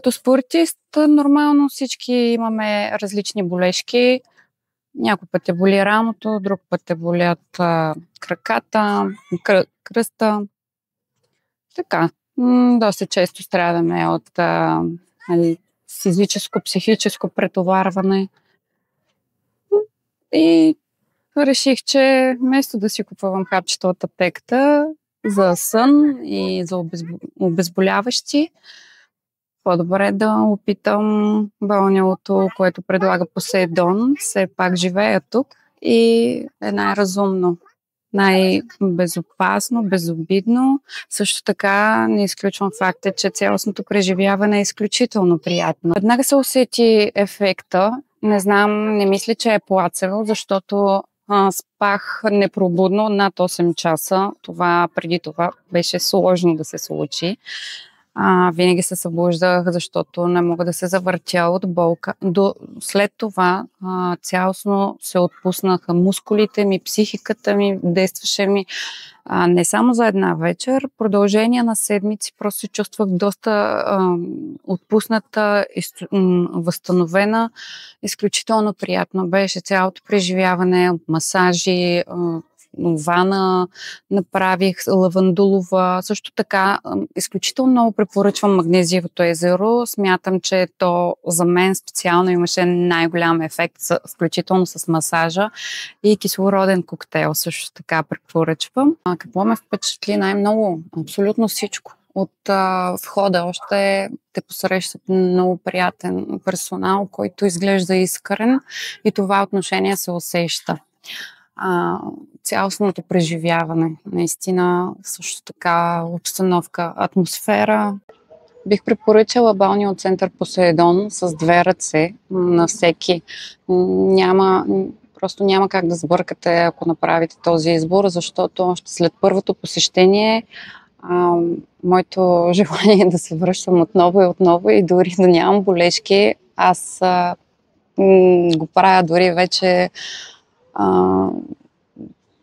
Като спортист, нормално всички имаме различни болешки. Някой път те боли рамото, друг път те болят краката, кръста. Така, доста често страдаме от физическо, психическо претоварване. И реших, че вместо да си купувам хапчета от аптеката за сън и за обезболяващи, по-добре да опитам балнеото, което предлага Посейдон. Все пак живея тук и е най-разумно, най-безопасно, безобидно. Също така не изключвам факта, че цялостното преживяване е изключително приятно. Веднага се усети ефекта. Не знам, не мисля, че е плацево, защото спах непробудно над 8 часа. Преди това беше сложно да се случи. Винаги се събуждах, защото не мога да се завъртя от болка. След това цялостно се отпуснаха мускулите ми, психиката ми, действаше ми не само за една вечер. Продължение на седмици просто се чувствах доста отпусната, възстановена. Изключително приятно беше цялото преживяване от масажи, вана направих, лавандулова. Също така, изключително много препоръчвам Магнезиевото езеро. Смятам, че то за мен специално имаше най-голям ефект, включително с масажа и кислороден коктейл също така препоръчвам. Какво ме впечатли най-много? Абсолютно всичко. От входа още те посрещат много приятен персонал, който изглежда искрен и това отношение се усеща. Цялостното преживяване, наистина също така обстановка, атмосфера. Бих препоръчала балнео център Посейдон с 2 ръце на всеки. Просто няма как да сбъркате, ако направите този избор, защото още след първото посещение моето желание е да се връщам отново и отново и дори да нямам болешки, аз го правя дори вече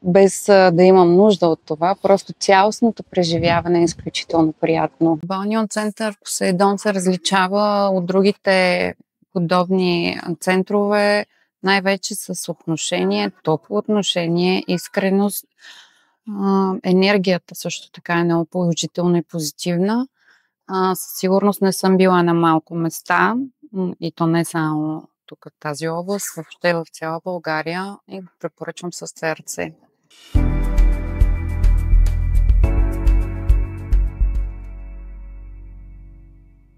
без да имам нужда от това. Просто цялостното преживяване е изключително приятно. Балнео център Посейдон се различава от другите подобни центрове най-вече с отношение, топло отношение, искреност. Енергията също така е много положителна и позитивна. Със сигурност не съм била на малко места и то не само тук в тази област, въобще в цяла България и го препоръчвам с сърце.